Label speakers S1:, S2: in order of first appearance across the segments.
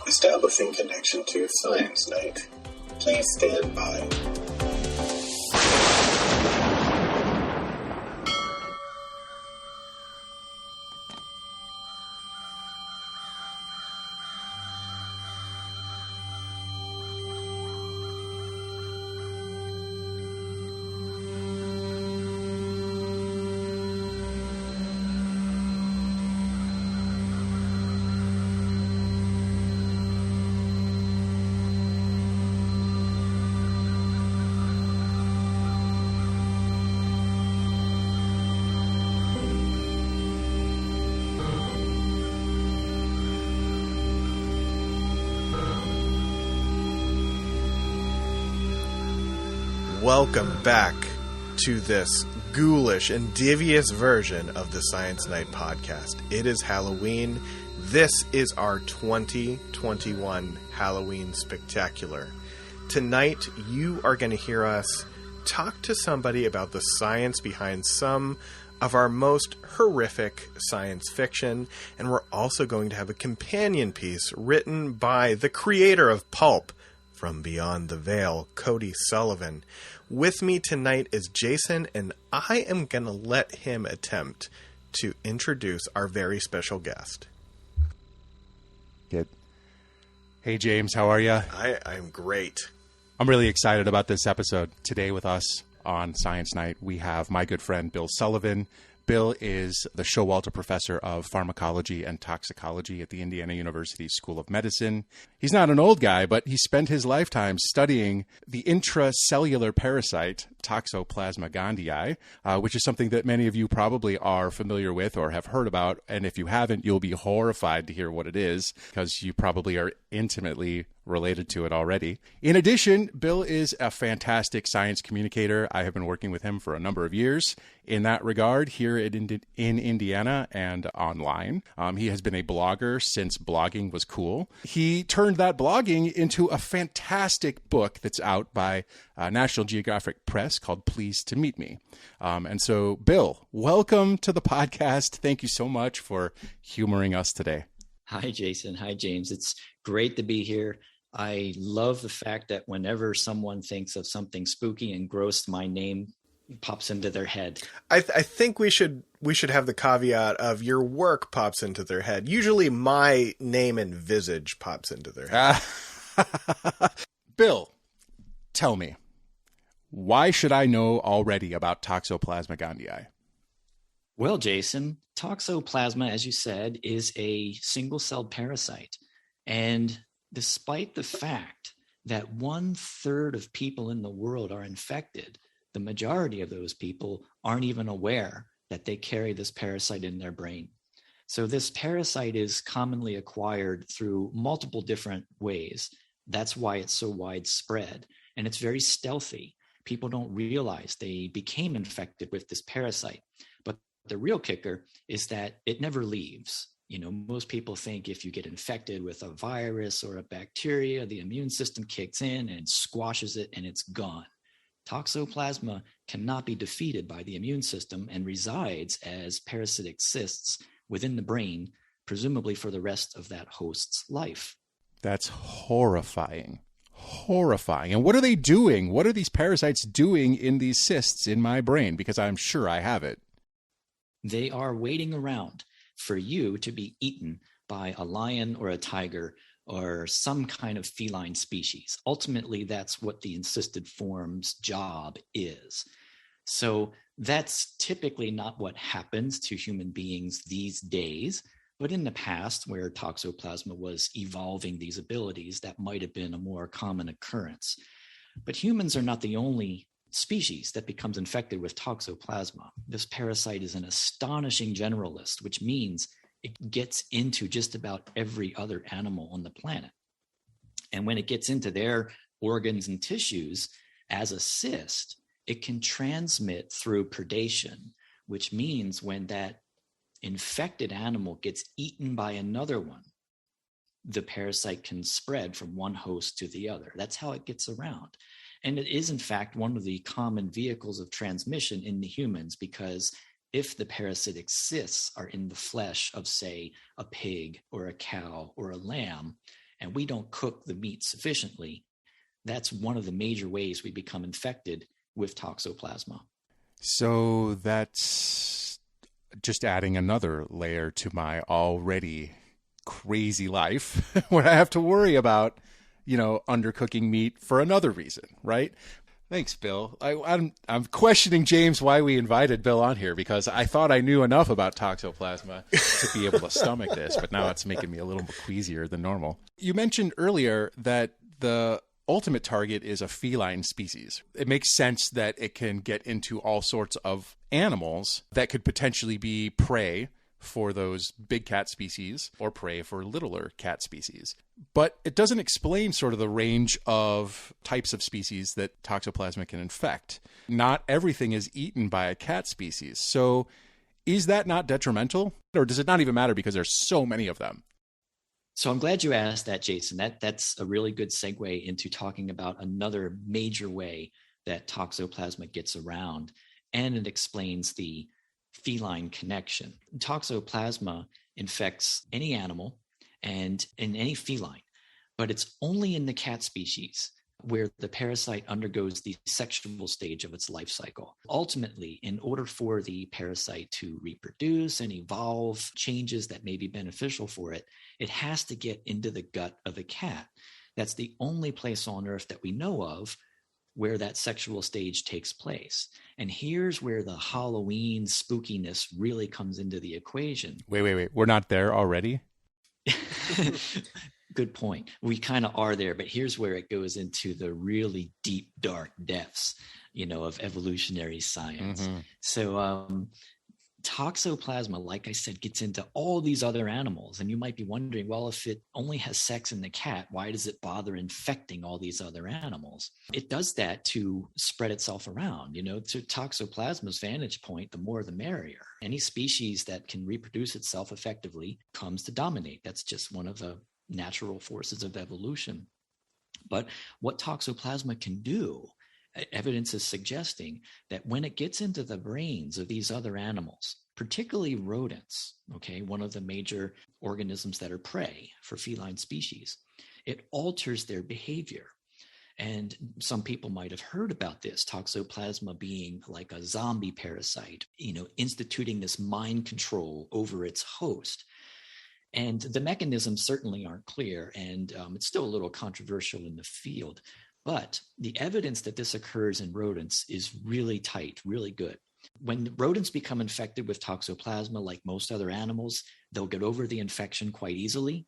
S1: Establishing connection to Science Night. Please stand by.
S2: Welcome back to this ghoulish and devious version of the Science Night podcast. It is Halloween. This is our 2021 Halloween Spectacular. Tonight, you are going to hear us talk to somebody about the science behind some of our most horrific science fiction, and we're also going to have a companion piece written by the creator of Pulp, From Beyond the Veil, Cody Sullivan. With me tonight is Jason, and I am going to let him attempt to introduce our very special guest.
S3: Good. Hey, James, how are you?
S2: I'm great.
S3: I'm really excited about this episode. Today with us on Science Night, we have my good friend, Bill Sullivan. Bill is the Showalter Professor of Pharmacology and Toxicology at the Indiana University School of Medicine. He's not an old guy, but he spent his lifetime studying the intracellular parasite Toxoplasma gondii, which is something that many of you probably are familiar with or have heard about. And if you haven't, you'll be horrified to hear what it is, because you probably are intimately related to it already. In addition, Bill is a fantastic science communicator. I have been working with him for a number of years in that regard here in Indiana and online. He has been a blogger since blogging was cool. He turned that blogging into a fantastic book that's out by National Geographic Press called Pleased to Meet Me. And so, Bill, welcome to the podcast. Thank you so much for humoring us today.
S4: Hi, Jason. Hi, James. It's great to be here. I love the fact that whenever someone thinks of something spooky and gross, my name pops into their head.
S2: I think we should have the caveat of your work pops into their head. Usually my name and visage pops into their head.
S3: Bill, tell me, why should I know already about Toxoplasma gondii?
S4: Well, Jason, Toxoplasma, as you said, is a single-celled parasite. And despite the fact that 1/3 of people in the world are infected, the majority of those people aren't even aware that they carry this parasite in their brain. So this parasite is commonly acquired through multiple different ways. That's why it's so widespread. And it's very stealthy. People don't realize they became infected with this parasite. But the real kicker is that it never leaves. You know, most people think if you get infected with a virus or a bacteria, the immune system kicks in and squashes it and it's gone. Toxoplasma cannot be defeated by the immune system and resides as parasitic cysts within the brain, presumably for the rest of that host's life.
S3: That's horrifying. Horrifying. And what are they doing? What are these parasites doing in these cysts in my brain? Because I'm sure I have it.
S4: They are waiting around for you to be eaten by a lion or a tiger or some kind of feline species. Ultimately, that's what the encysted form's job is. So that's typically not what happens to human beings these days, but in the past, where Toxoplasma was evolving these abilities, that might have been a more common occurrence. But humans are not the only species that becomes infected with Toxoplasma. This parasite is an astonishing generalist, which means it gets into just about every other animal on the planet. And when it gets into their organs and tissues as a cyst, it can transmit through predation, which means when that infected animal gets eaten by another one, the parasite can spread from one host to the other. That's how it gets around. And it is, in fact, one of the common vehicles of transmission in the humans because if the parasitic cysts are in the flesh of, say, a pig or a cow or a lamb, and we don't cook the meat sufficiently, that's one of the major ways we become infected with toxoplasma.
S3: So that's just adding another layer to my already crazy life where I have to worry about, undercooking meat for another reason, right? Thanks, Bill. I'm questioning, James, why we invited Bill on here, because I thought I knew enough about toxoplasma to be able to stomach this, but now it's making me a little bit queasier than normal. You mentioned earlier that the ultimate target is a feline species. It makes sense that it can get into all sorts of animals that could potentially be prey for those big cat species or prey for littler cat species. But it doesn't explain sort of the range of types of species that toxoplasma can infect. Not everything is eaten by a cat species. So is that not detrimental? Or does it not even matter because there's so many of them?
S4: So I'm glad you asked that, Jason. That's a really good segue into talking about another major way that toxoplasma gets around, and it explains the feline connection. Toxoplasma infects any animal and in any feline, but it's only in the cat species where the parasite undergoes the sexual stage of its life cycle. Ultimately, in order for the parasite to reproduce and evolve changes that may be beneficial for it, it has to get into the gut of a cat. That's the only place on earth that we know of where that sexual stage takes place. And here's where the Halloween spookiness really comes into the equation.
S3: Wait. We're not there already?
S4: Good point. We kind of are there, but here's where it goes into the really deep, dark depths, of evolutionary science. Mm-hmm. So toxoplasma, like I said, gets into all these other animals. And you might be wondering, well, if it only has sex in the cat, why does it bother infecting all these other animals? It does that to spread itself around. To toxoplasma's vantage point, the more the merrier. Any species that can reproduce itself effectively comes to dominate. That's just one of the natural forces of evolution. But what toxoplasma can do, evidence is suggesting that when it gets into the brains of these other animals, particularly rodents, one of the major organisms that are prey for feline species, it alters their behavior. And some people might have heard about this, toxoplasma being like a zombie parasite, instituting this mind control over its host. And the mechanisms certainly aren't clear, and it's still a little controversial in the field. But the evidence that this occurs in rodents is really tight, really good. When rodents become infected with toxoplasma, like most other animals, they'll get over the infection quite easily.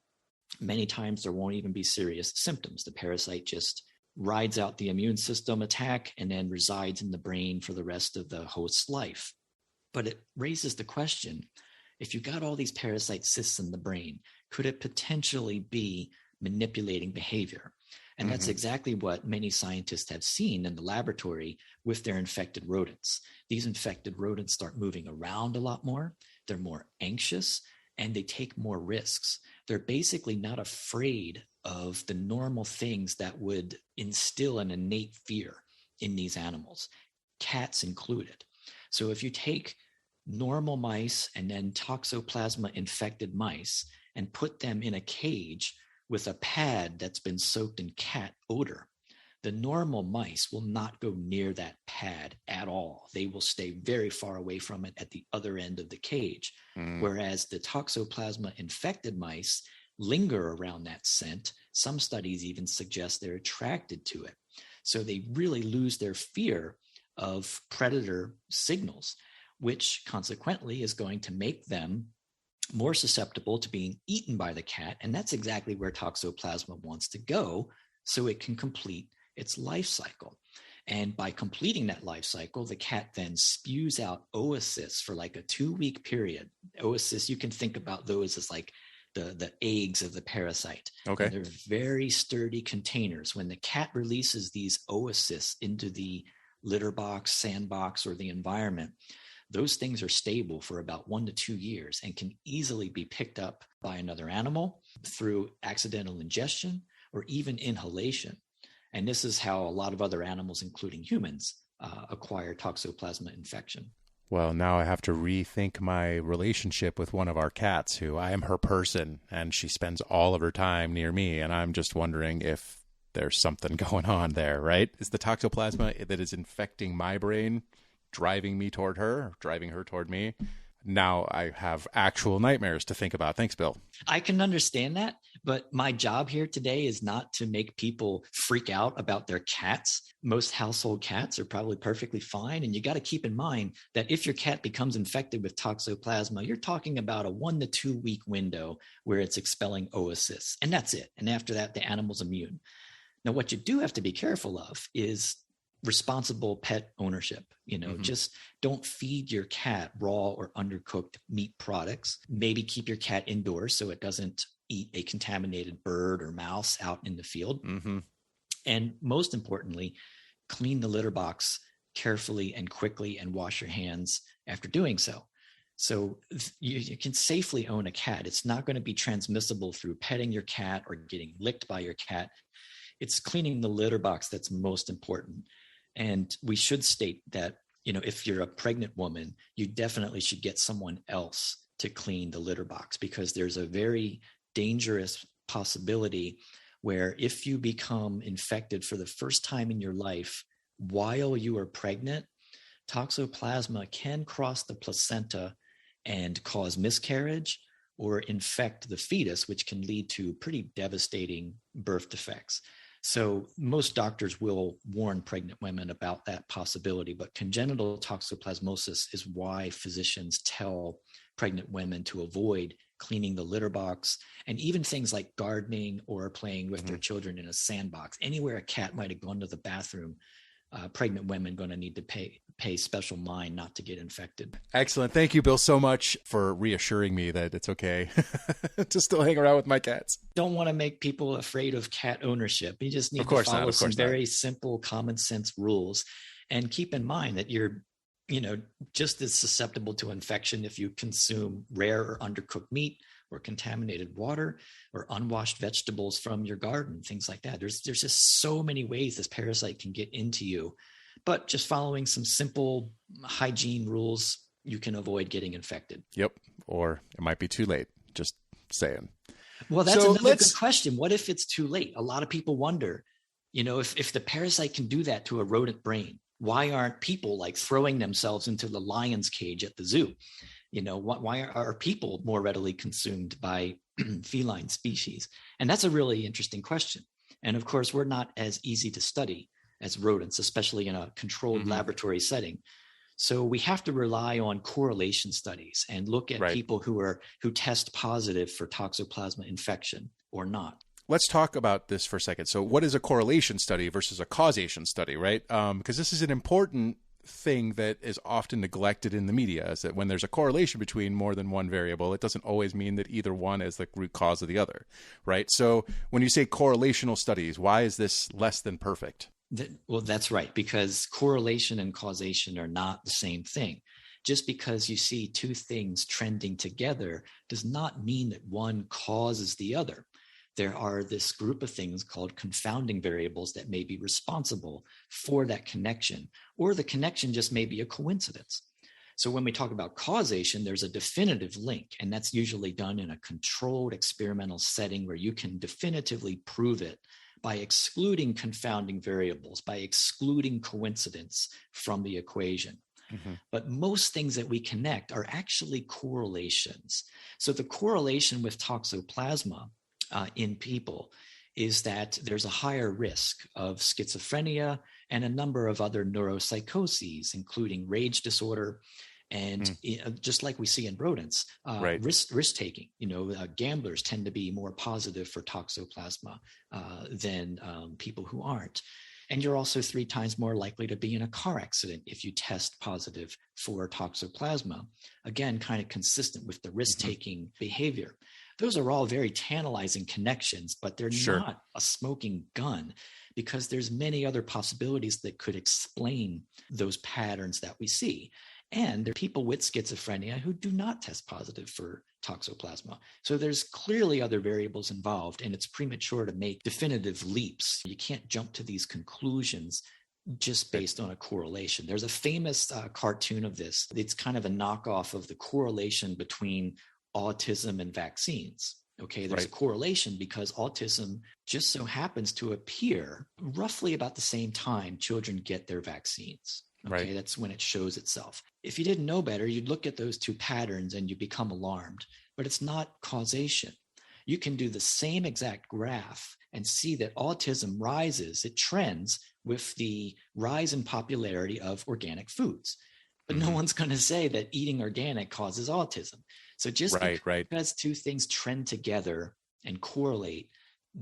S4: Many times there won't even be serious symptoms. The parasite just rides out the immune system attack and then resides in the brain for the rest of the host's life. But it raises the question, if you got all these parasite cysts in the brain, could it potentially be manipulating behavior? And that's exactly what many scientists have seen in the laboratory with their infected rodents. These infected rodents start moving around a lot more. They're more anxious and they take more risks. They're basically not afraid of the normal things that would instill an innate fear in these animals, cats included. So if you take normal mice and then toxoplasma infected mice and put them in a cage with a pad that's been soaked in cat odor, the normal mice will not go near that pad at all. They will stay very far away from it at the other end of the cage. Whereas the toxoplasma infected mice linger around that scent. Some studies even suggest they're attracted to it. So they really lose their fear of predator signals, which consequently is going to make them more susceptible to being eaten by the cat. And that's exactly where toxoplasma wants to go so it can complete its life cycle. And by completing that life cycle, the cat then spews out oocysts for like a 2-week period. Oocysts, you can think about those as like the eggs of the parasite.
S3: Okay.
S4: And they're very sturdy containers. When the cat releases these oocysts into the litter box, sandbox, or the environment, those things are stable for about 1 to 2 years and can easily be picked up by another animal through accidental ingestion or even inhalation. And this is how a lot of other animals, including humans, acquire toxoplasma infection.
S3: Well, now I have to rethink my relationship with one of our cats who I am her person and she spends all of her time near me. And I'm just wondering if there's something going on there, right? Is the toxoplasma that is infecting my brain driving me toward her, or driving her toward me? Now I have actual nightmares to think about. Thanks, Bill.
S4: I can understand that, but my job here today is not to make people freak out about their cats. Most household cats are probably perfectly fine. And you got to keep in mind that if your cat becomes infected with toxoplasma, you're talking about a 1 to 2 week window where it's expelling oocysts. And that's it. And after that, the animal's immune. Now, what you do have to be careful of is responsible pet ownership. Just don't feed your cat raw or undercooked meat products. Maybe keep your cat indoors so it doesn't eat a contaminated bird or mouse out in the field. And most importantly, clean the litter box carefully and quickly and wash your hands after doing so. So you can safely own a cat. It's not going to be transmissible through petting your cat or getting licked by your cat. It's cleaning the litter box that's most important. And we should state that, if you're a pregnant woman, you definitely should get someone else to clean the litter box, because there's a very dangerous possibility where if you become infected for the first time in your life while you are pregnant, toxoplasma can cross the placenta and cause miscarriage or infect the fetus, which can lead to pretty devastating birth defects. So most doctors will warn pregnant women about that possibility, but congenital toxoplasmosis is why physicians tell pregnant women to avoid cleaning the litter box, and even things like gardening or playing with their children in a sandbox. Anywhere a cat might have gone to the bathroom, pregnant women going to need to pay special mind not to get infected.
S3: Excellent. Thank you, Bill, so much for reassuring me that it's okay to still hang around with my cats.
S4: Don't want to make people afraid of cat ownership. You just need to follow some very simple common sense rules, and keep in mind that you're just as susceptible to infection if you consume rare or undercooked meat or contaminated water or unwashed vegetables from your garden, things like that. There's just so many ways this parasite can get into you, but just following some simple hygiene rules, you can avoid getting infected.
S3: Yep. Or it might be too late. Just saying.
S4: Well, that's another good question. What if it's too late? A lot of people wonder, if the parasite can do that to a rodent brain, why aren't people throwing themselves into the lion's cage at the zoo? Why are people more readily consumed by feline species? And that's a really interesting question. And of course, we're not as easy to study as rodents, especially in a controlled laboratory setting. So we have to rely on correlation studies and look at people who test positive for toxoplasma infection or not.
S3: Let's talk about this for a second. So what is a correlation study versus a causation study, right? Because this is an important thing that is often neglected in the media, is that when there's a correlation between more than one variable, it doesn't always mean that either one is the root cause of the other, right? So when you say correlational studies, why is this less than perfect?
S4: Well, that's right, because correlation and causation are not the same thing. Just because you see two things trending together does not mean that one causes the other. There are this group of things called confounding variables that may be responsible for that connection, or the connection just may be a coincidence. So when we talk about causation, there's a definitive link, and that's usually done in a controlled experimental setting where you can definitively prove it by excluding confounding variables, by excluding coincidence from the equation. But most things that we connect are actually correlations. So the correlation with toxoplasma in people is that there's a higher risk of schizophrenia and a number of other neuropsychoses, including rage disorder. And just like we see in rodents, risk taking, gamblers tend to be more positive for toxoplasma than people who aren't. And you're also 3 times more likely to be in a car accident if you test positive for toxoplasma. Again, kind of consistent with the risk-taking behavior. Those are all very tantalizing connections, but they're not a smoking gun, because there's many other possibilities that could explain those patterns that we see. And there are people with schizophrenia who do not test positive for toxoplasma. So there's clearly other variables involved, and it's premature to make definitive leaps. You can't jump to these conclusions just based on a correlation. There's a famous cartoon of this. It's kind of a knockoff of the correlation between autism and vaccines. Okay, there's a correlation because autism just so happens to appear roughly about the same time children get their vaccines. Okay, that's when it shows itself. If you didn't know better, you'd look at those two patterns and you become alarmed, but it's not causation. You can do the same exact graph and see that autism rises, it trends with the rise in popularity of organic foods. But no one's going to say that eating organic causes autism. So just because two things trend together and correlate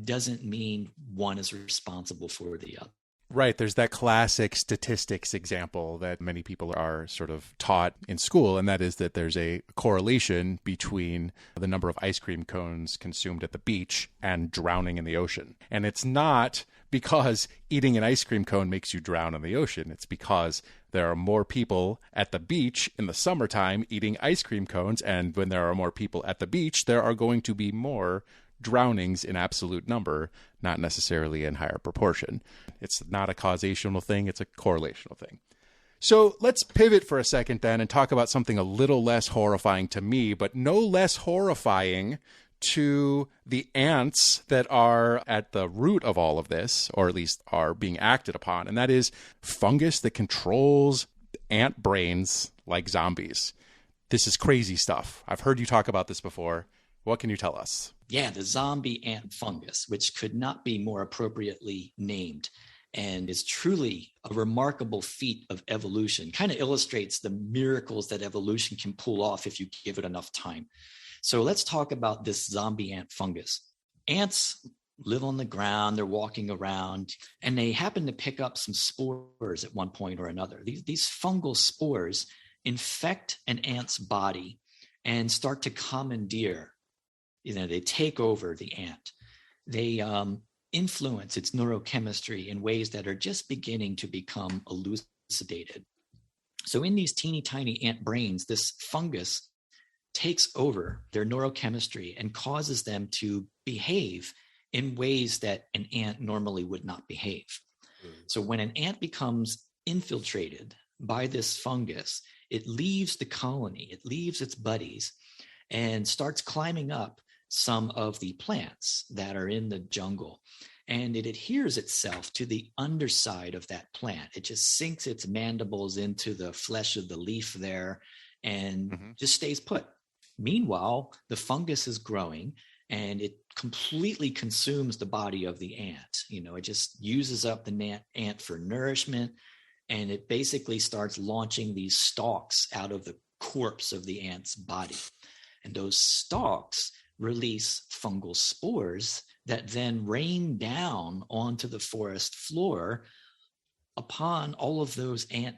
S4: doesn't mean one is responsible for the other.
S3: Right. There's that classic statistics example that many people are sort of taught in school, and that is that there's a correlation between the number of ice cream cones consumed at the beach and drowning in the ocean. And it's not because eating an ice cream cone makes you drown in the ocean. It's because there are more people at the beach in the summertime eating ice cream cones, and when there are more people at the beach, there are going to be more drownings in absolute number, not necessarily in higher proportion. It's not a causational thing, it's a correlational thing. So let's pivot for a second then and talk about something a little less horrifying to me, but no less horrifying to the ants that are at the root of all of this, or at least are being acted upon, and that is fungus that controls ant brains like zombies. This is crazy stuff. I've heard you talk about this before. What can you tell us?
S4: Yeah, the zombie ant fungus, which could not be more appropriately named and is truly a remarkable feat of evolution. Kind of illustrates the miracles that evolution can pull off if you give it enough time. So let's talk about this zombie ant fungus. Ants live on the ground, they're walking around, and they happen to pick up some spores at one point or another. These fungal spores infect an ant's body and start to commandeer. They take over the ant. They influence its neurochemistry in ways that are just beginning to become elucidated. So in these teeny tiny ant brains, this fungus takes over their neurochemistry and causes them to behave in ways that an ant normally would not behave. So when an ant becomes infiltrated by this fungus, it leaves the colony, it leaves its buddies, and starts climbing up some of the plants that are in the jungle. And it adheres itself to the underside of that plant. It just sinks its mandibles into the flesh of the leaf there and just stays put. Meanwhile, the fungus is growing and it completely consumes the body of the ant. It just uses up the ant for nourishment, and it basically starts launching these stalks out of the corpse of the ant's body. And those stalks release fungal spores that then rain down onto the forest floor upon all of those ant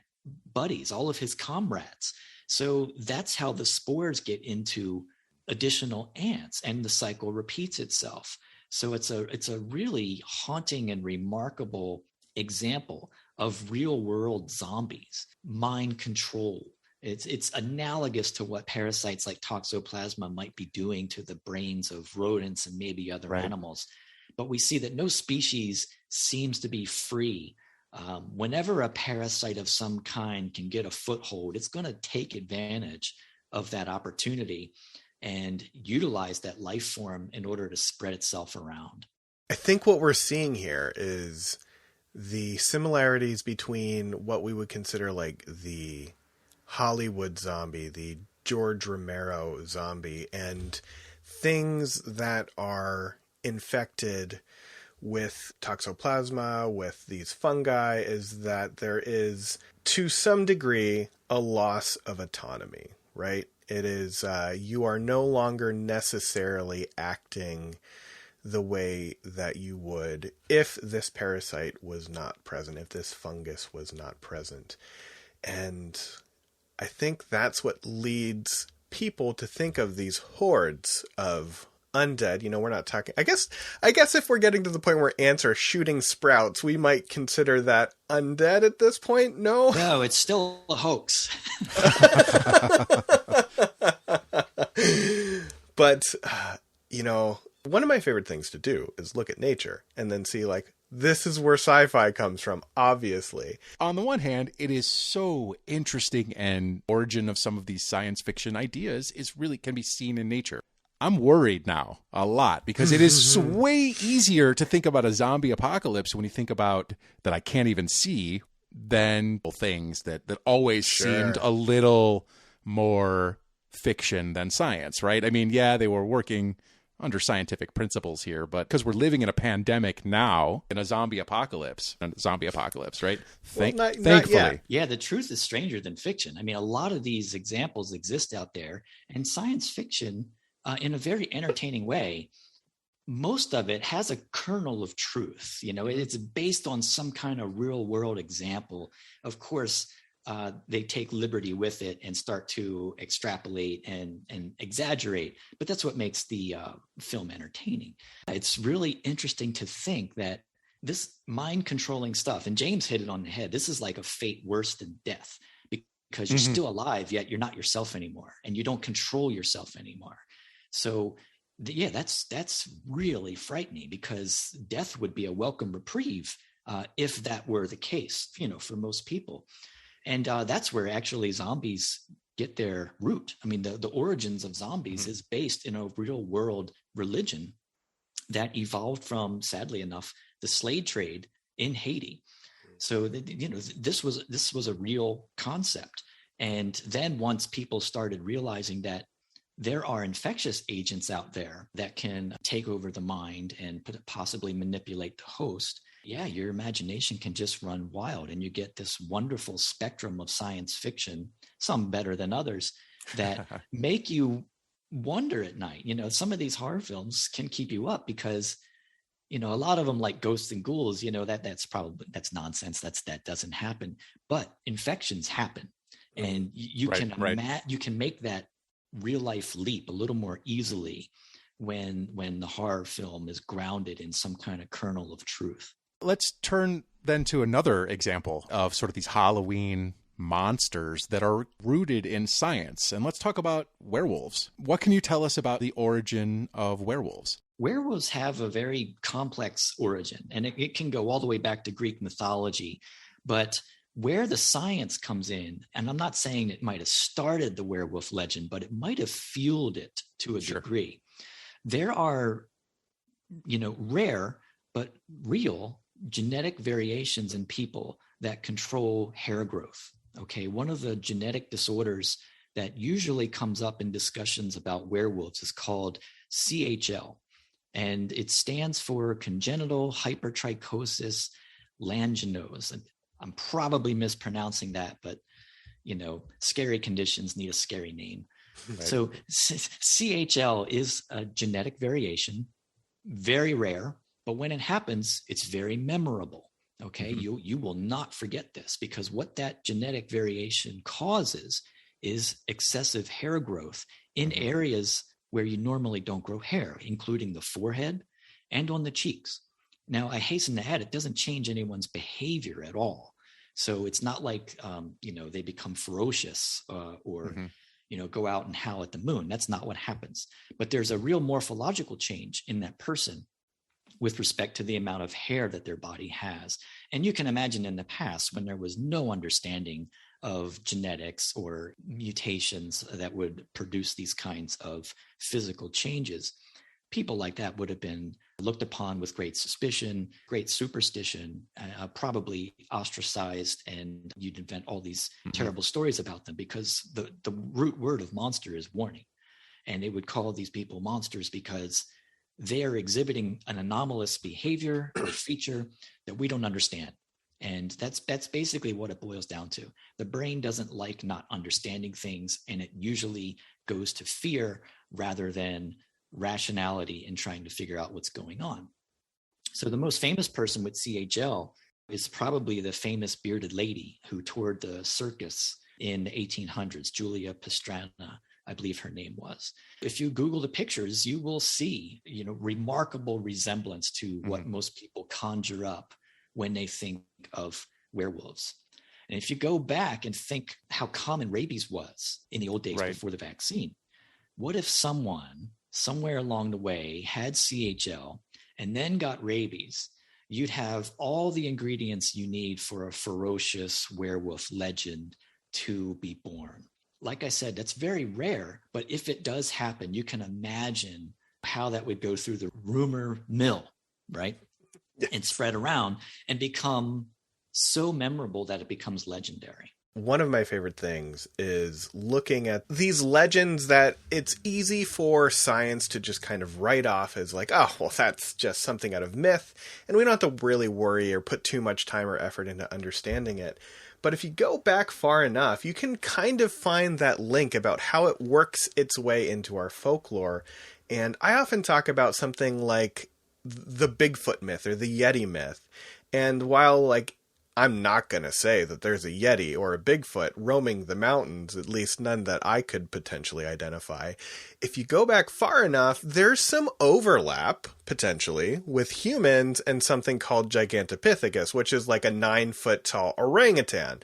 S4: buddies, all of his comrades. So that's how the spores get into additional ants, and the cycle repeats itself. So it's a really haunting and remarkable example of real world zombies, mind control. It's analogous to what parasites like toxoplasma might be doing to the brains of rodents and maybe other animals. But we see that no species seems to be free. Whenever a parasite of some kind can get a foothold, it's going to take advantage of that opportunity and utilize that life form in order to spread itself around.
S2: I think what we're seeing here is the similarities between what we would consider like the Hollywood zombie, the George Romero zombie, and things that are infected with toxoplasma, with these fungi, is that there is, to some degree, a loss of autonomy, right? It is, you are no longer necessarily acting the way that you would if this parasite was not present, if this fungus was not present. And I think that's what leads people to think of these hordes of undead. We're not talking, I guess if we're getting to the point where ants are shooting sprouts, we might consider that undead at this point. No,
S4: it's still a hoax.
S2: But, one of my favorite things to do is look at nature and then see like, This is where sci-fi comes from, obviously.
S3: On the one hand, it is so interesting, and origin of some of these science fiction ideas can be seen in nature. I'm worried now a lot because it is way easier to think about a zombie apocalypse when you think about that I can't even see than things that always seemed a little more fiction than science, right? I mean, yeah, they were working under scientific principles here, but because we're living in a pandemic now, in a zombie apocalypse, right? Thankfully.
S4: Yeah, the truth is stranger than fiction. I mean, a lot of these examples exist out there, and science fiction, in a very entertaining way, most of it has a kernel of truth. You know, it's based on some kind of real world example. Of course, they take liberty with it and start to extrapolate and exaggerate, but that's what makes the film entertaining. It's really interesting to think that this mind controlling stuff, and James hit it on the head, this is like a fate worse than death, because you're still alive, yet you're not yourself anymore, and you don't control yourself anymore. So yeah, that's really frightening, because death would be a welcome reprieve if that were the case, you know, for most people. And that's where actually zombies get their root. I mean, the origins of zombies is based in a real world religion that evolved from, sadly enough, the slave trade in Haiti. So, you know, this was a real concept. And then once people started realizing that there are infectious agents out there that can take over the mind and possibly manipulate the host, yeah, your imagination can just run wild, and you get this wonderful spectrum of science fiction, some better than others, that make you wonder at night. You know, some of these horror films can keep you up because, you know, a lot of them, like Ghosts and Ghouls, you know, that's nonsense. That doesn't happen. But infections happen, and you can make that real life leap a little more easily when the horror film is grounded in some kind of kernel of truth.
S3: Let's turn then to another example of sort of these Halloween monsters that are rooted in science. And let's talk about werewolves. What can you tell us about the origin of werewolves?
S4: Werewolves have a very complex origin, and it can go all the way back to Greek mythology. But where the science comes in, and I'm not saying it might have started the werewolf legend, but it might have fueled it to a degree. There are, you know, rare but real genetic variations in people that control hair growth. Okay, one of the genetic disorders that usually comes up in discussions about werewolves is called CHL, and it stands for congenital hypertrichosis langianose. And I'm probably mispronouncing that, but you know, scary conditions need a scary name. Right. So CHL is a genetic variation, very rare, but when it happens, it's very memorable. Okay, you will not forget this, because what that genetic variation causes is excessive hair growth in areas where you normally don't grow hair, including the forehead and on the cheeks. Now, I hasten to add, it doesn't change anyone's behavior at all. So it's not like, you know, they become ferocious or, you know, go out and howl at the moon. That's not what happens. But there's a real morphological change in that person with respect to the amount of hair that their body has. And you can imagine in the past, when there was no understanding of genetics or mutations that would produce these kinds of physical changes, people like that would have been looked upon with great suspicion, great superstition, probably ostracized, and you'd invent all these terrible stories about them, because the root word of monster is warning. And they would call these people monsters because they are exhibiting an anomalous behavior or feature that we don't understand. And that's basically what it boils down to. The brain doesn't like not understanding things, and it usually goes to fear rather than rationality in trying to figure out what's going on. So the most famous person with CHL is probably the famous bearded lady who toured the circus in the 1800s, Julia Pastrana, I believe her name was. If you Google the pictures, you will see, you know, remarkable resemblance to what most people conjure up when they think of werewolves. And if you go back and think how common rabies was in the old days before the vaccine, what if someone somewhere along the way had CHL and then got rabies, you'd have all the ingredients you need for a ferocious werewolf legend to be born. Like I said, that's very rare, but if it does happen, you can imagine how that would go through the rumor mill, right? Yes. And spread around and become so memorable that it becomes legendary.
S2: One of my favorite things is looking at these legends that it's easy for science to just kind of write off as like, oh, well, that's just something out of myth, and we don't have to really worry or put too much time or effort into understanding it. But if you go back far enough, you can kind of find that link about how it works its way into our folklore. And I often talk about something like the Bigfoot myth or the Yeti myth. And while, like, I'm not going to say that there's a Yeti or a Bigfoot roaming the mountains, at least none that I could potentially identify. If you go back far enough, there's some overlap, potentially, with humans and something called Gigantopithecus, which is like a 9-foot tall orangutan.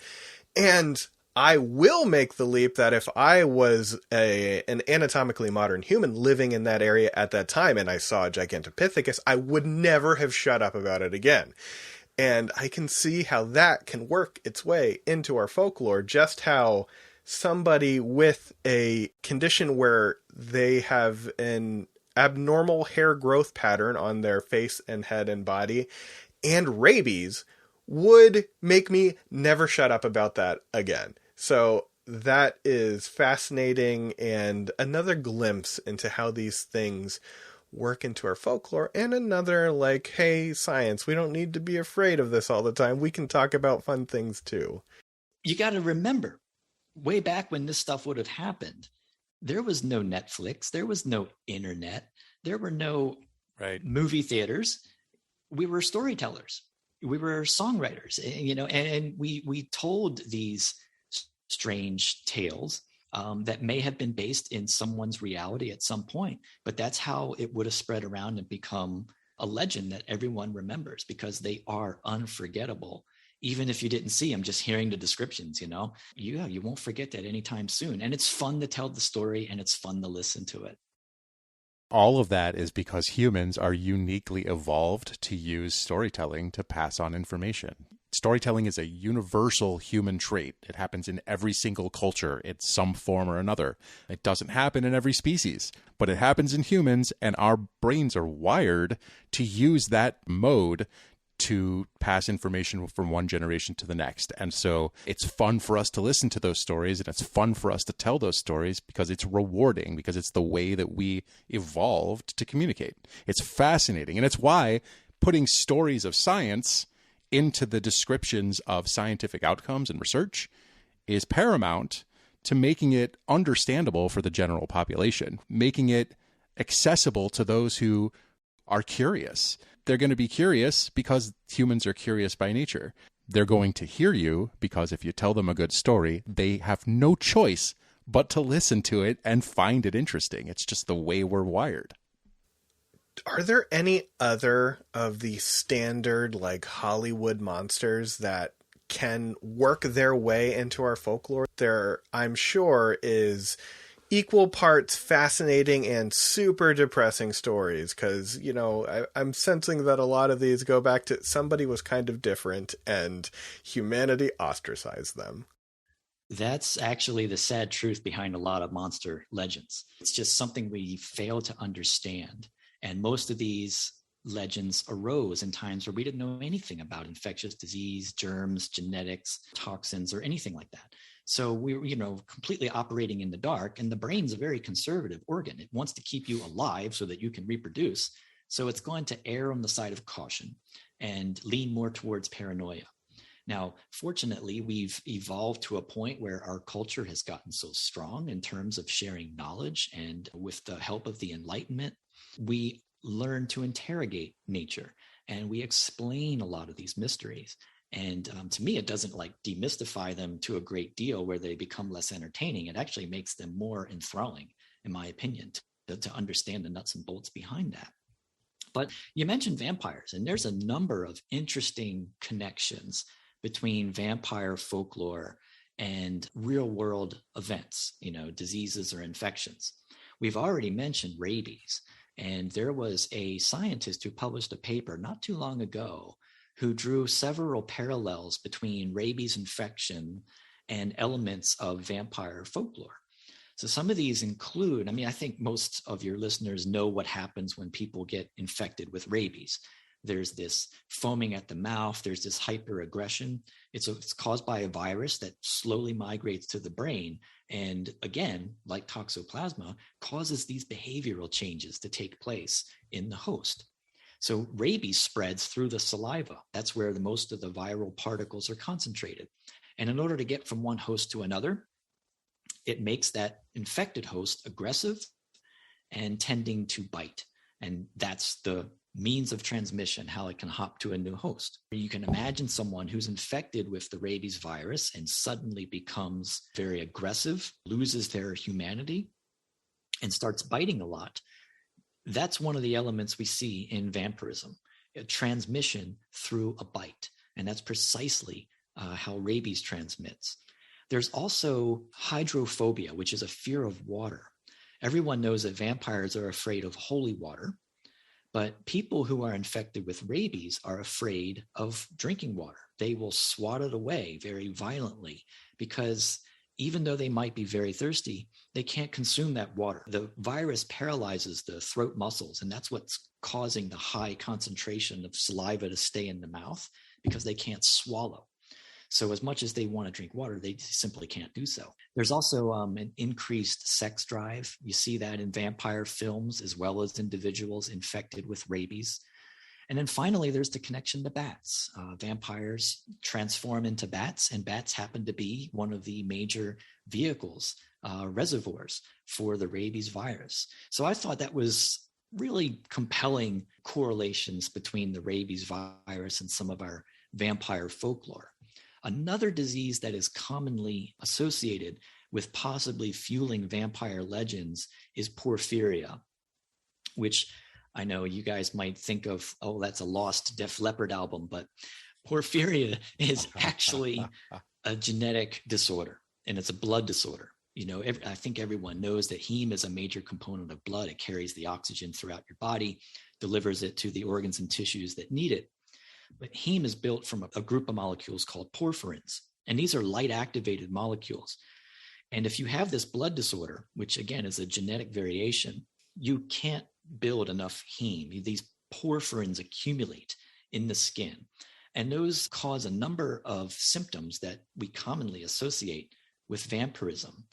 S2: And I will make the leap that if I was an anatomically modern human living in that area at that time and I saw a Gigantopithecus, I would never have shut up about it again. And I can see how that can work its way into our folklore, just how somebody with a condition where they have an abnormal hair growth pattern on their face and head and body and rabies would make me never shut up about that again. So that is fascinating and another glimpse into how these things work into our folklore, and another like, hey, science, we don't need to be afraid of this all the time. We can talk about fun things too.
S4: You got to remember, way back when this stuff would have happened, there was no Netflix, there was no internet, there were no movie theaters. We were storytellers, we were songwriters, and we told these strange tales that may have been based in someone's reality at some point, but that's how it would have spread around and become a legend that everyone remembers because they are unforgettable. Even if you didn't see them, just hearing the descriptions, you won't forget that anytime soon. And it's fun to tell the story and it's fun to listen to it.
S3: All of that is because humans are uniquely evolved to use storytelling to pass on information. Storytelling is a universal human trait. It happens in every single culture in some form or another. It doesn't happen in every species, but it happens in humans, and our brains are wired to use that mode to pass information from one generation to the next. And so it's fun for us to listen to those stories, and it's fun for us to tell those stories because it's rewarding, because it's the way that we evolved to communicate. It's fascinating, and it's why putting stories of science into the descriptions of scientific outcomes and research is paramount to making it understandable for the general population, making it accessible to those who are curious. They're going to be curious because humans are curious by nature. They're going to hear you because if you tell them a good story, they have no choice but to listen to it and find it interesting. It's just the way we're wired.
S2: Are there any other of the standard like Hollywood monsters that can work their way into our folklore? There, I'm sure, is equal parts fascinating and super depressing stories because, I'm sensing that a lot of these go back to somebody was kind of different and humanity ostracized them.
S4: That's actually the sad truth behind a lot of monster legends. It's just something we fail to understand. And most of these legends arose in times where we didn't know anything about infectious disease, germs, genetics, toxins, or anything like that. So we were, completely operating in the dark, and the brain's a very conservative organ. It wants to keep you alive so that you can reproduce. So it's going to err on the side of caution and lean more towards paranoia. Now, fortunately, we've evolved to a point where our culture has gotten so strong in terms of sharing knowledge, and with the help of the Enlightenment, we learn to interrogate nature and we explain a lot of these mysteries. And to me, it doesn't demystify them to a great deal where they become less entertaining. It actually makes them more enthralling, in my opinion, to understand the nuts and bolts behind that. But you mentioned vampires, and there's a number of interesting connections between vampire folklore and real world events, diseases or infections. We've already mentioned rabies. And there was a scientist who published a paper not too long ago who drew several parallels between rabies infection and elements of vampire folklore. So some of these include, I think most of your listeners know what happens when people get infected with rabies. There's this foaming at the mouth. There's this hyperaggression. It's caused by a virus that slowly migrates to the brain. And again, like toxoplasma, causes these behavioral changes to take place in the host. So rabies spreads through the saliva. That's where most of the viral particles are concentrated. And in order to get from one host to another, it makes that infected host aggressive and tending to bite. And that's the means of transmission, how it can hop to a new host. You can imagine someone who's infected with the rabies virus and suddenly becomes very aggressive, loses their humanity, and starts biting a lot. That's one of the elements we see in vampirism, a transmission through a bite. And that's precisely how rabies transmits. There's also hydrophobia, which is a fear of water. Everyone knows that vampires are afraid of holy water, but people who are infected with rabies are afraid of drinking water. They will swat it away very violently because even though they might be very thirsty, they can't consume that water. The virus paralyzes the throat muscles, and that's what's causing the high concentration of saliva to stay in the mouth because they can't swallow. So as much as they want to drink water, they simply can't do so. There's also an increased sex drive. You see that in vampire films as well as individuals infected with rabies. And then finally, there's the connection to bats. Vampires transform into bats, and bats happen to be one of the major vehicles, reservoirs for the rabies virus. So I thought that was really compelling correlations between the rabies virus and some of our vampire folklore. Another disease that is commonly associated with possibly fueling vampire legends is porphyria, which I know you guys might think of, oh, that's a lost Def Leppard album, but porphyria is actually a genetic disorder, and it's a blood disorder. You know, I think everyone knows that heme is a major component of blood. It carries the oxygen throughout your body, delivers it to the organs and tissues that need it. But heme is built from a group of molecules called porphyrins, and these are light-activated molecules. And if you have this blood disorder, which again is a genetic variation, you can't build enough heme. These porphyrins accumulate in the skin, and those cause a number of symptoms that we commonly associate with vampirism.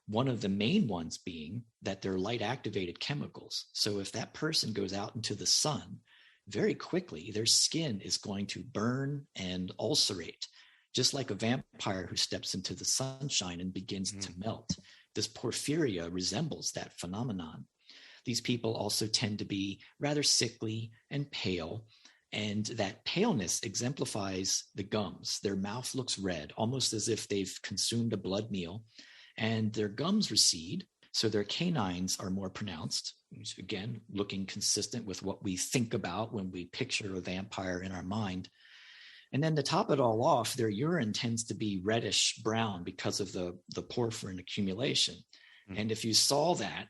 S4: One of the main ones being that they're light-activated chemicals. So if that person goes out into the sun, very quickly, their skin is going to burn and ulcerate, just like a vampire who steps into the sunshine and begins to melt. This porphyria resembles that phenomenon. These people also tend to be rather sickly and pale, and that paleness exemplifies the gums. Their mouth looks red, almost as if they've consumed a blood meal, and their gums recede, so their canines are more pronounced, which again, looking consistent with what we think about when we picture a vampire in our mind. And then to top it all off, their urine tends to be reddish brown because of the porphyrin accumulation. And if you saw that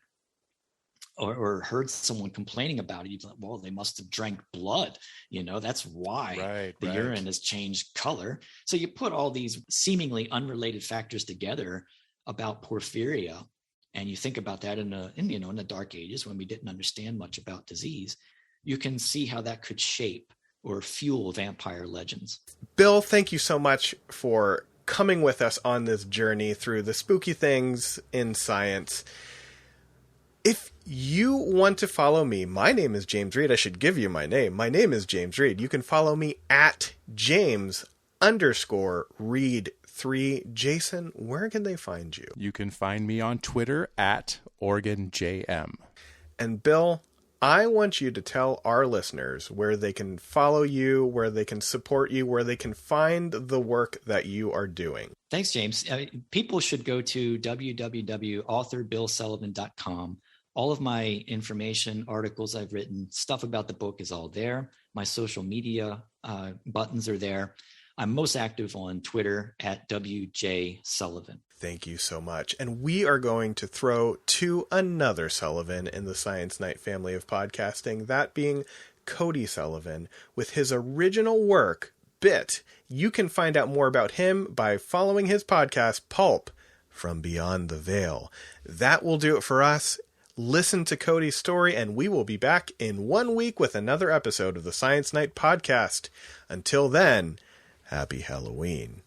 S4: or heard someone complaining about it, you'd be like, well, they must have drank blood. You know, that's why the urine has changed color. So you put all these seemingly unrelated factors together about porphyria, and you think about that in the dark ages when we didn't understand much about disease, you can see how that could shape or fuel vampire legends.
S2: Bill, thank you so much for coming with us on this journey through the spooky things in science. If you want to follow me, my name is James Reed. I should give you my name. My name is James Reed. You can follow me at James_Reed3. Jason, where can they find you?
S3: You can find me on Twitter at OregonJM.
S2: And Bill, I want you to tell our listeners where they can follow you, where they can support you, where they can find the work that you are doing.
S4: Thanks, James. People should go to www.authorbillsullivan.com. All of my information, articles I've written, stuff about the book is all there. My social media buttons are there. I'm most active on Twitter at WJ Sullivan.
S2: Thank you so much. And we are going to throw to another Sullivan in the Science Night family of podcasting, that being Cody Sullivan, with his original work, Bit. You can find out more about him by following his podcast, Pulp, From Beyond the Veil. That will do it for us. Listen to Cody's story, and we will be back in 1 week with another episode of the Science Night podcast. Until then, happy Halloween.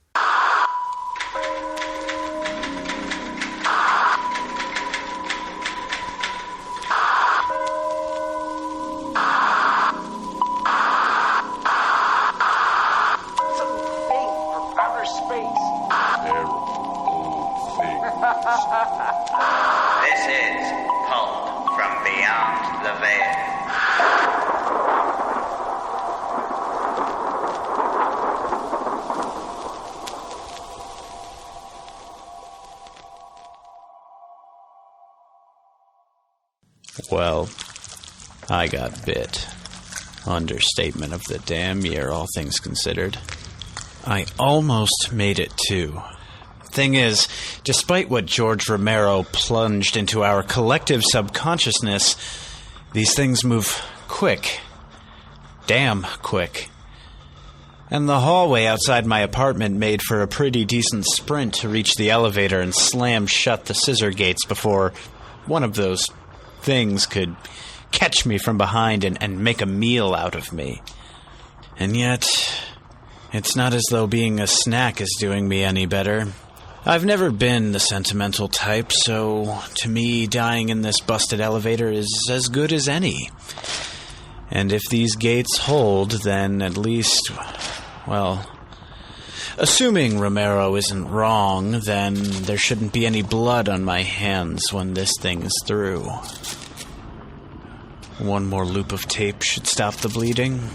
S5: This is Pulp from Beyond the Veil.
S6: Well, I got bit. Understatement of the damn year, all things considered. I almost made it too. Thing is, despite what George Romero plunged into our collective subconsciousness, these things move quick. Damn quick. And the hallway outside my apartment made for a pretty decent sprint to reach the elevator and slam shut the scissor gates before one of those things could catch me from behind and make a meal out of me. And yet, it's not as though being a snack is doing me any better. I've never been the sentimental type, so to me, dying in this busted elevator is as good as any. And if these gates hold, then at least, well, assuming Romero isn't wrong, then there shouldn't be any blood on my hands when this thing is through. One more loop of tape should stop the bleeding.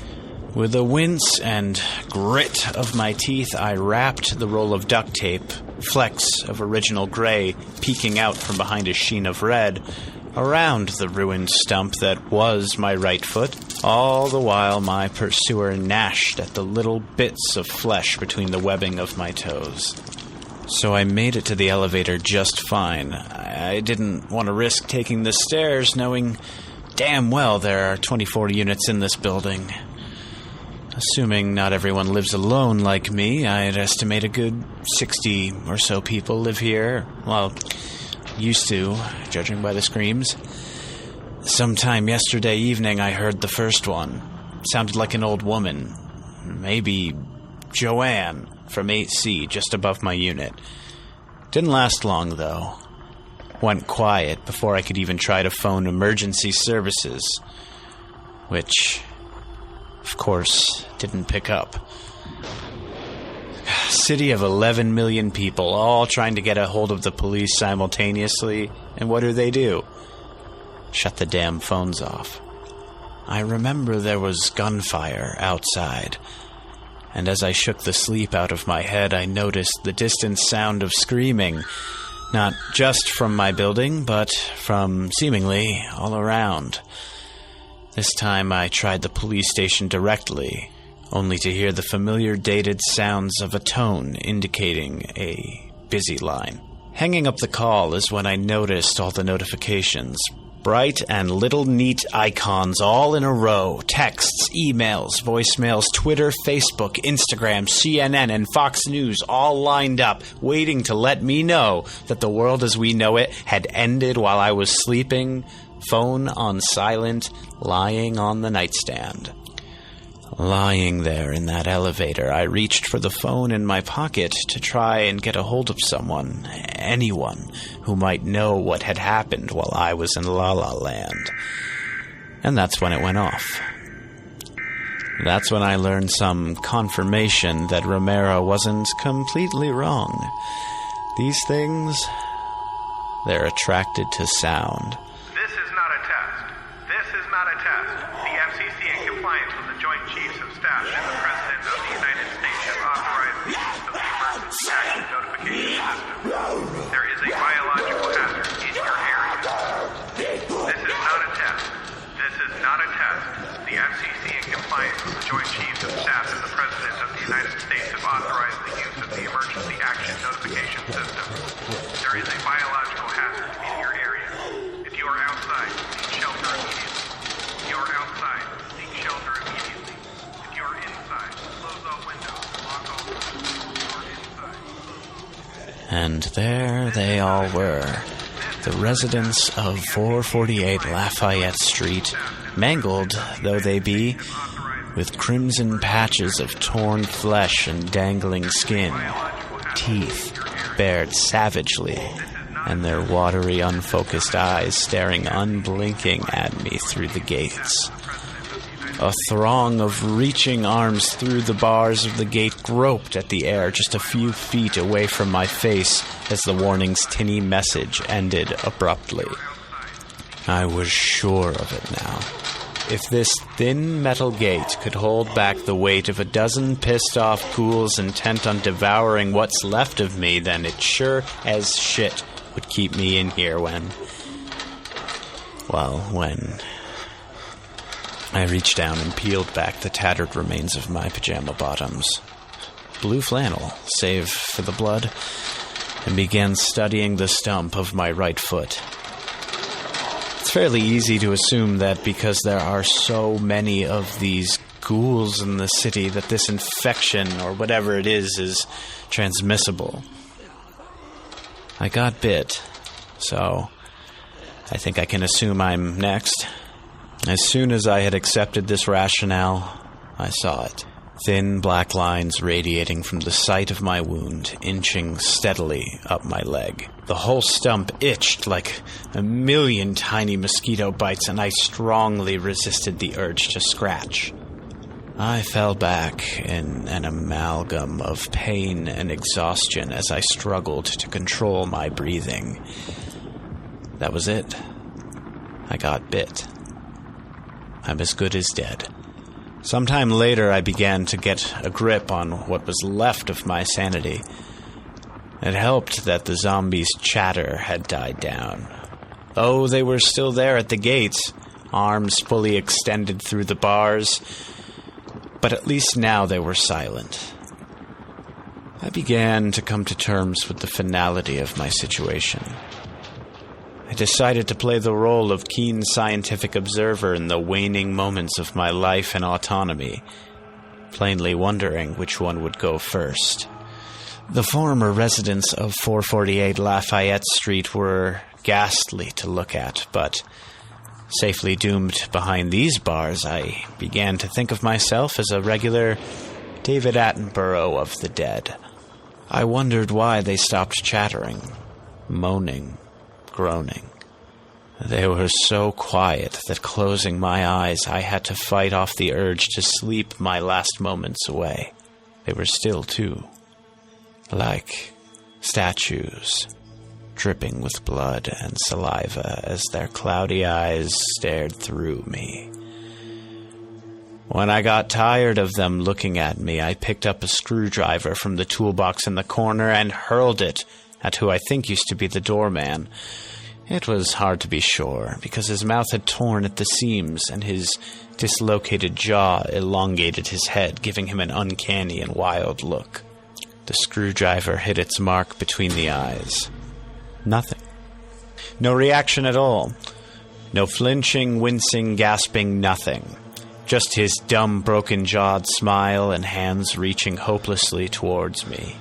S6: With a wince and grit of my teeth, I wrapped the roll of duct tape, flecks of original gray peeking out from behind a sheen of red, around the ruined stump that was my right foot, all the while my pursuer gnashed at the little bits of flesh between the webbing of my toes. So I made it to the elevator just fine. I didn't want to risk taking the stairs, knowing damn well there are 24 units in this building. Assuming not everyone lives alone like me, I'd estimate a good 60 or so people live here. Well, used to, judging by the screams. Sometime yesterday evening, I heard the first one. Sounded like an old woman. Maybe Joanne from 8C, just above my unit. Didn't last long, though. Went quiet before I could even try to phone emergency services. Which, of course, didn't pick up. City of 11 million people, all trying to get a hold of the police simultaneously, and what do? Shut the damn phones off. I remember there was gunfire outside, and as I shook the sleep out of my head, I noticed the distant sound of screaming, not just from my building, but from, seemingly, all around. This time I tried the police station directly, only to hear the familiar dated sounds of a tone indicating a busy line. Hanging up the call is when I noticed all the notifications. Bright and little neat icons all in a row. Texts, emails, voicemails, Twitter, Facebook, Instagram, CNN, and Fox News all lined up, waiting to let me know that the world as we know it had ended while I was sleeping, phone on silent, lying on the nightstand. Lying there in that elevator, I reached for the phone in my pocket to try and get a hold of someone, anyone, who might know what had happened while I was in La La Land. And that's when it went off. That's when I learned some confirmation that Romero wasn't completely wrong. These things, they're attracted to sound.
S7: This is not a test. This is not a test. The FCC, in compliance with the Joint Chiefs of Staff and the President of the United States, have authorized the use of the Emergency Action Notification System. There is a biological hazard in your area. This is not a test. This is not a test. The FCC, in compliance with the Joint Chiefs of Staff and the President of the United States, have authorized the use of the Emergency Action Notification System.
S6: And there they all were, the residents of 448 Lafayette Street, mangled though they be, with crimson patches of torn flesh and dangling skin, teeth bared savagely, and their watery, unfocused eyes staring unblinking at me through the gates. A throng of reaching arms through the bars of the gate groped at the air just a few feet away from my face as the warning's tinny message ended abruptly. I was sure of it now. If this thin metal gate could hold back the weight of a dozen pissed-off ghouls intent on devouring what's left of me, then it sure as shit would keep me in here when I reached down and peeled back the tattered remains of my pajama bottoms, blue flannel, save for the blood, and began studying the stump of my right foot. It's fairly easy to assume that because there are so many of these ghouls in the city that this infection, or whatever it is transmissible. I got bit, so I think I can assume I'm next. As soon as I had accepted this rationale, I saw it. Thin black lines radiating from the site of my wound, inching steadily up my leg. The whole stump itched like a million tiny mosquito bites, and I strongly resisted the urge to scratch. I fell back in an amalgam of pain and exhaustion as I struggled to control my breathing. That was it. I got bit. I'm as good as dead. Sometime later, I began to get a grip on what was left of my sanity. It helped that the zombies' chatter had died down. Oh, they were still there at the gates, arms fully extended through the bars, but at least now they were silent. I began to come to terms with the finality of my situation. I decided to play the role of keen scientific observer in the waning moments of my life and autonomy, plainly wondering which one would go first. The former residents of 448 Lafayette Street were ghastly to look at, but safely doomed behind these bars, I began to think of myself as a regular David Attenborough of the dead. I wondered why they stopped chattering, moaning, groaning. They were so quiet that closing my eyes, I had to fight off the urge to sleep my last moments away. They were still, too, like statues, dripping with blood and saliva as their cloudy eyes stared through me. When I got tired of them looking at me, I picked up a screwdriver from the toolbox in the corner and hurled it at who I think used to be the doorman. It was hard to be sure, because his mouth had torn at the seams, and his dislocated jaw elongated his head, giving him an uncanny and wild look. The screwdriver hit its mark between the eyes. Nothing. No reaction at all. No flinching, wincing, gasping, nothing. Just his dumb, broken-jawed smile and hands reaching hopelessly towards me.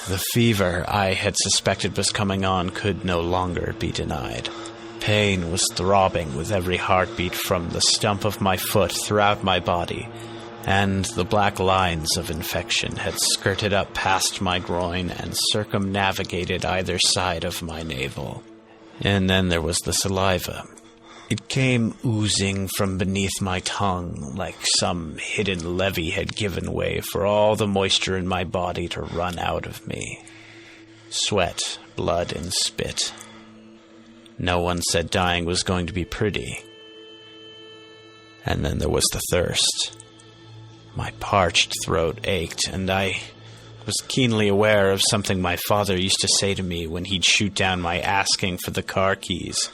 S6: The fever I had suspected was coming on could no longer be denied. Pain was throbbing with every heartbeat from the stump of my foot throughout my body, and the black lines of infection had skirted up past my groin and circumnavigated either side of my navel. And then there was the saliva. It came oozing from beneath my tongue like some hidden levee had given way for all the moisture in my body to run out of me. Sweat, blood, and spit. No one said dying was going to be pretty. And then there was the thirst. My parched throat ached, and I was keenly aware of something my father used to say to me when he'd shoot down my asking for the car keys.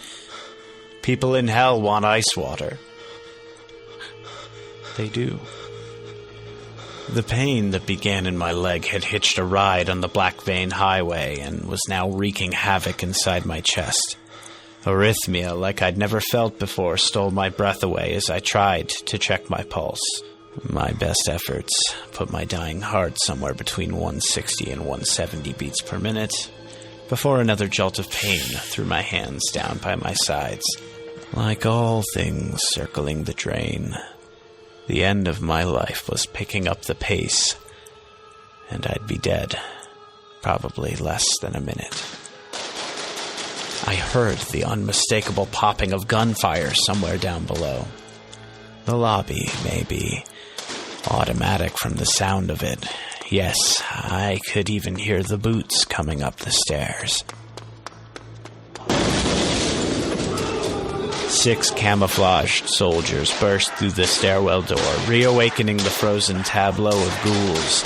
S6: People in hell want ice water. They do. The pain that began in my leg had hitched a ride on the Black Vein Highway and was now wreaking havoc inside my chest. Arrhythmia like I'd never felt before stole my breath away as I tried to check my pulse. My best efforts put my dying heart somewhere between 160 and 170 beats per minute, before another jolt of pain threw my hands down by my sides. Like all things circling the drain, the end of my life was picking up the pace, and I'd be dead, probably less than a minute. I heard the unmistakable popping of gunfire somewhere down below. The lobby, maybe. Automatic from the sound of it. Yes, I could even hear the boots coming up the stairs. 6 camouflaged soldiers burst through the stairwell door, reawakening the frozen tableau of ghouls.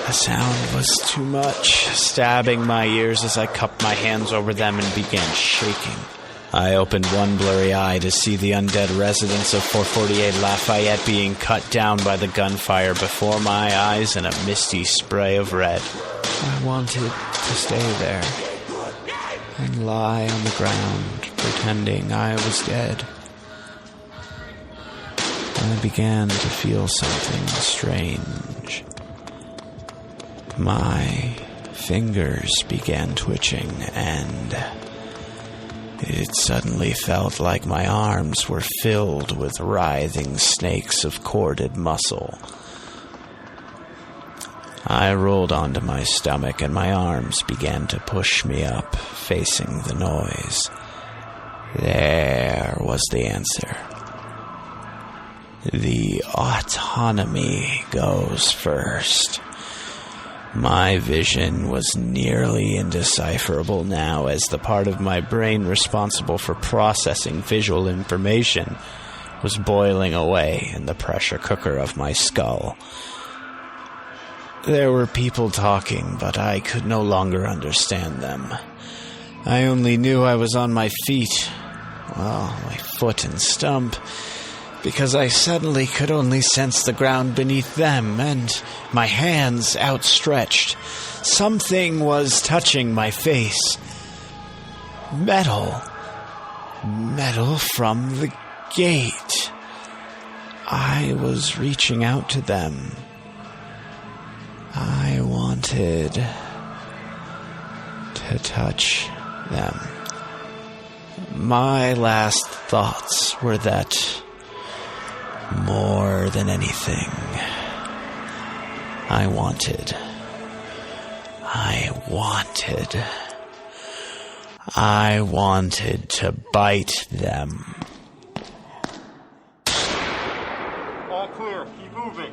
S6: The sound was too much, stabbing my ears as I cupped my hands over them and began shaking. I opened one blurry eye to see the undead residents of 448 Lafayette being cut down by the gunfire before my eyes in a misty spray of red. I wanted to stay there and lie on the ground, pretending I was dead. I began to feel something strange. My fingers began twitching, and it suddenly felt like my arms were filled with writhing snakes of corded muscle. I rolled onto my stomach, and my arms began to push me up, facing the noise. There was the answer. The autonomy goes first. My vision was nearly indecipherable now, as the part of my brain responsible for processing visual information was boiling away in the pressure cooker of my skull. There were people talking, but I could no longer understand them. I only knew I was on my feet, well, my foot and stump, because I suddenly could only sense the ground beneath them, and my hands outstretched. Something was touching my face. Metal. Metal from the gate. I was reaching out to them. I wanted to touch them. My last thoughts were that, more than anything, I wanted to bite them.
S7: All clear. Keep moving.